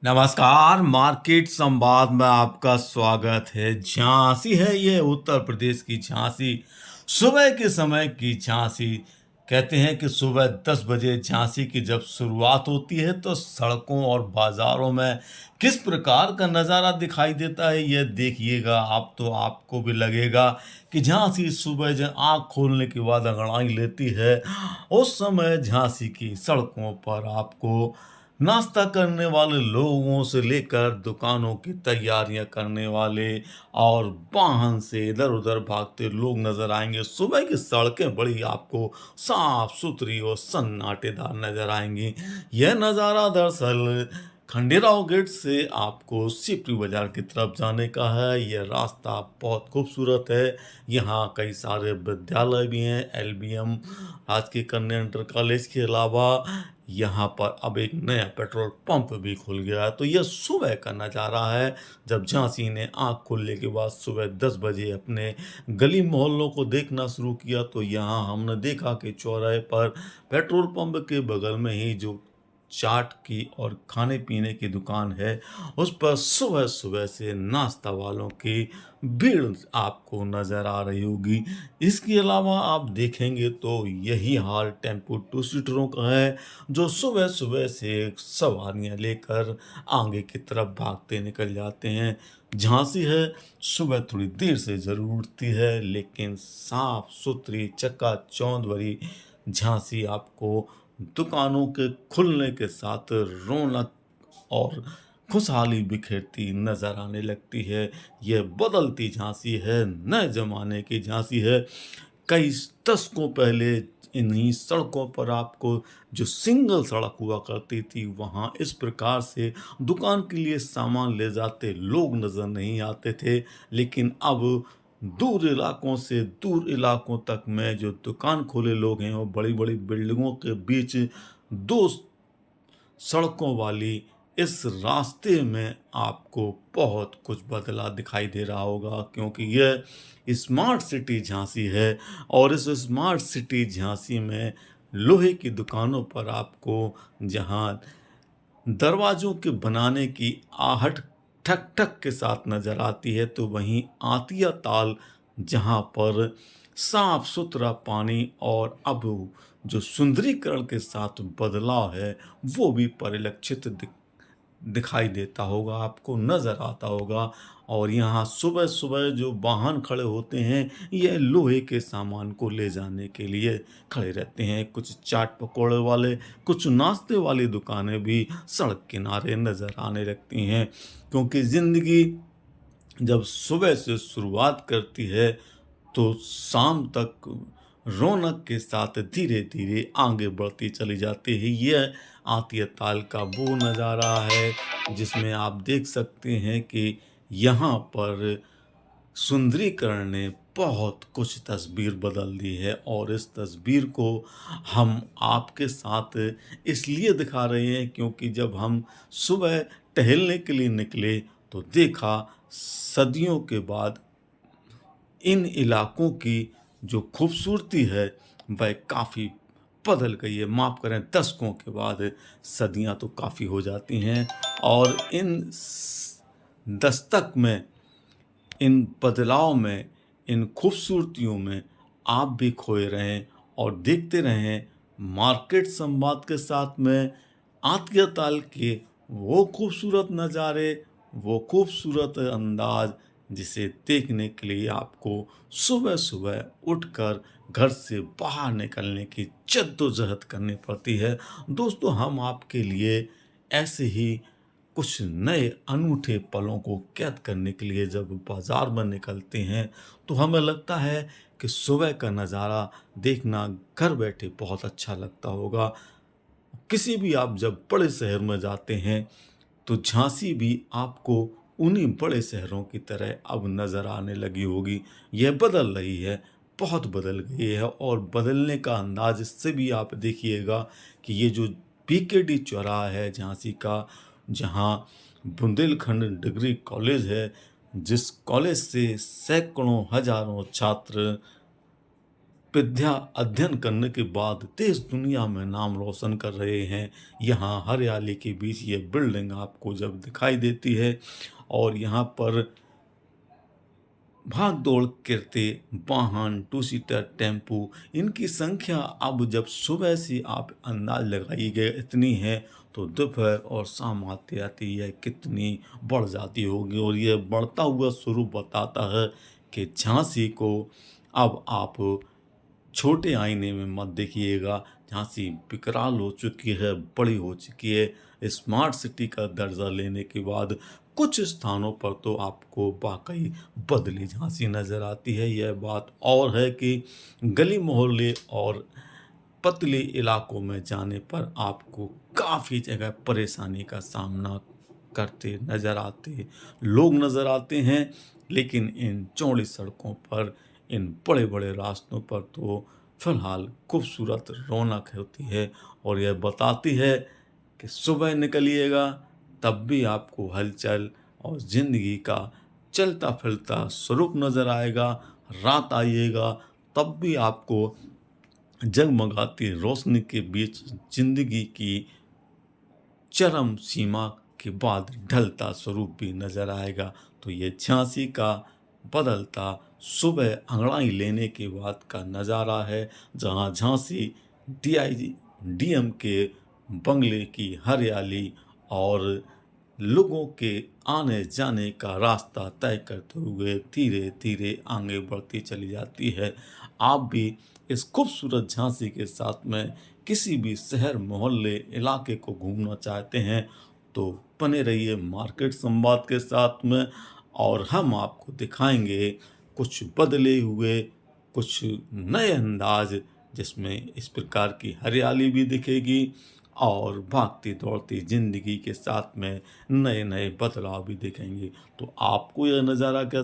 नमस्कार, मार्केट संवाद में आपका स्वागत है। झांसी है ये उत्तर प्रदेश की झांसी, सुबह के समय की झांसी। कहते हैं कि सुबह 10 बजे झांसी की जब शुरुआत होती है तो सड़कों और बाजारों में किस प्रकार का नज़ारा दिखाई देता है ये देखिएगा आप, तो आपको भी लगेगा कि झांसी सुबह जब आँख खोलने के बाद अंगड़ाई लेती है, उस समय झांसी की सड़कों पर आपको नाश्ता करने वाले लोगों से लेकर दुकानों की तैयारियां करने वाले और वाहन से इधर उधर भागते लोग नजर आएंगे। सुबह की सड़कें बड़ी आपको साफ सुथरी और सन्नाटेदार नजर आएंगी। यह नज़ारा दरअसल खंडेराव गेट से आपको सिपरी बाजार की तरफ जाने का है। यह रास्ता बहुत खूबसूरत है। यहाँ कई सारे विद्यालय भी हैं, एलबीएम राजकीय कन्या इंटर कॉलेज के अलावा यहाँ पर अब एक नया पेट्रोल पंप भी खुल गया है। तो यह सुबह का नज़ारा है जब झांसी ने आँख खोलने के बाद सुबह 10 बजे अपने गली मोहल्लों को देखना शुरू किया, तो यहाँ हमने देखा कि चौराहे पर पेट्रोल पंप के बगल में ही जो चाट की और खाने पीने की दुकान है, उस पर सुबह सुबह से नाश्ता वालों की भीड़ आपको नज़र आ रही होगी। इसके अलावा आप देखेंगे तो यही हाल टेम्पो टू सीटरों का है, जो सुबह सुबह से सवारियां लेकर आगे की तरफ भागते निकल जाते हैं। झांसी है, सुबह थोड़ी देर से ज़रूर उठती है, लेकिन साफ सुथरी चकाचौंध भरी झांसी आपको दुकानों के खुलने के साथ रौनक और खुशहाली बिखेरती नजर आने लगती है। यह बदलती झांसी है, नए जमाने की झांसी है। कई दशकों पहले इन्हीं सड़कों पर आपको जो सिंगल सड़क हुआ करती थी, वहाँ इस प्रकार से दुकान के लिए सामान ले जाते लोग नज़र नहीं आते थे। लेकिन अब दूर इलाकों से दूर इलाकों तक में जो दुकान खोले लोग हैं, वो बड़ी बड़ी बिल्डिंगों के बीच दो सड़कों वाली इस रास्ते में आपको बहुत कुछ बदला दिखाई दे रहा होगा, क्योंकि यह स्मार्ट सिटी झांसी है। और इस स्मार्ट सिटी झांसी में लोहे की दुकानों पर आपको जहां दरवाजों के बनाने की आहट ठक ठक के साथ नजर आती है, तो वहीं आतिया ताल जहां पर साफ सुथरा पानी और अब जो सुंदरीकरण के साथ बदलाव है, वो भी परिलक्षित दिखाई देता होगा, आपको नज़र आता होगा। और यहाँ सुबह सुबह जो वाहन खड़े होते हैं, ये लोहे के सामान को ले जाने के लिए खड़े रहते हैं। कुछ चाट पकौड़े वाले, कुछ नाश्ते वाली दुकानें भी सड़क किनारे नज़र आने लगती हैं, क्योंकि ज़िंदगी जब सुबह से शुरुआत करती है तो शाम तक रौनक के साथ धीरे धीरे आगे बढ़ती चली जाती है। यह आतिया ताल का वो नज़ारा है जिसमें आप देख सकते हैं कि यहाँ पर सुंदरीकरण ने बहुत कुछ तस्वीर बदल दी है। और इस तस्वीर को हम आपके साथ इसलिए दिखा रहे हैं क्योंकि जब हम सुबह टहलने के लिए निकले तो देखा सदियों के बाद इन इलाकों की जो खूबसूरती है वह काफ़ी बदल गई है। माफ़ करें, दशकों के बाद सदियां तो काफ़ी हो जाती हैं। और इन दस्तक में, इन बदलाव में, इन खूबसूरतियों में आप भी खोए रहें और देखते रहें मार्केट संवाद के साथ में आतिया ताल के वो खूबसूरत नज़ारे, वो खूबसूरत अंदाज जिसे देखने के लिए आपको सुबह सुबह उठकर घर से बाहर निकलने की जद्दोजहद करनी पड़ती है। दोस्तों, हम आपके लिए ऐसे ही कुछ नए अनूठे पलों को कैद करने के लिए जब बाजार में निकलते हैं, तो हमें लगता है कि सुबह का नज़ारा देखना घर बैठे बहुत अच्छा लगता होगा। किसी भी आप जब बड़े शहर में जाते हैं तो झांसी भी आपको उन्हीं बड़े शहरों की तरह अब नज़र आने लगी होगी। यह बदल रही है, बहुत बदल गई है। और बदलने का अंदाज इससे भी आप देखिएगा कि ये जो पीकेडी चौराहा है झांसी का, जहाँ बुंदेलखंड डिग्री कॉलेज है, जिस कॉलेज से सैकड़ों हजारों छात्र विद्या अध्ययन करने के बाद देश दुनिया में नाम रोशन कर रहे हैं। यहाँ हरियाली के बीच ये बिल्डिंग आपको जब दिखाई देती है और यहाँ पर भाग दौड़ करते वाहन, टू सीटर टेम्पू, इनकी संख्या अब जब सुबह से आप अंदाज लगाइएगा इतनी है, तो दोपहर और शाम आते आते यह कितनी बढ़ जाती होगी। और यह बढ़ता हुआ स्वरूप बताता है कि झांसी को अब आप छोटे आईने में मत देखिएगा। झांसी विकराल हो चुकी है, बड़ी हो चुकी है। स्मार्ट सिटी का दर्जा लेने के बाद कुछ स्थानों पर तो आपको वाकई बदली झांसी नज़र आती है। यह बात और है कि गली मोहल्ले और पतले इलाकों में जाने पर आपको काफ़ी जगह परेशानी का सामना करते नज़र आते लोग नज़र आते हैं। लेकिन इन चौड़ी सड़कों पर, इन बड़े बड़े रास्तों पर तो फिलहाल खूबसूरत रौनक होती है और यह बताती है कि सुबह निकलिएगा तब भी आपको हलचल और ज़िंदगी का चलता फिरता स्वरूप नज़र आएगा। रात आइएगा तब भी आपको जगमगाती रोशनी के बीच ज़िंदगी की चरम सीमा के बाद ढलता स्वरूप भी नजर आएगा। तो ये झांसी का बदलता सुबह अंगड़ाई लेने के बाद का नज़ारा है, जहां झांसी डीआईजी डीएम के बंगले की हरियाली और लोगों के आने जाने का रास्ता तय करते हुए धीरे धीरे आगे बढ़ती चली जाती है। आप भी इस खूबसूरत झांसी के साथ में किसी भी शहर मोहल्ले इलाके को घूमना चाहते हैं तो बने रहिए मार्केट संवाद के साथ में, और हम आपको दिखाएंगे कुछ बदले हुए, कुछ नए अंदाज जिसमें इस प्रकार की हरियाली भी दिखेगी और भागती दौड़ती ज़िंदगी के साथ में नए नए बदलाव भी दिखेंगे। तो आपको यह नज़ारा कैसा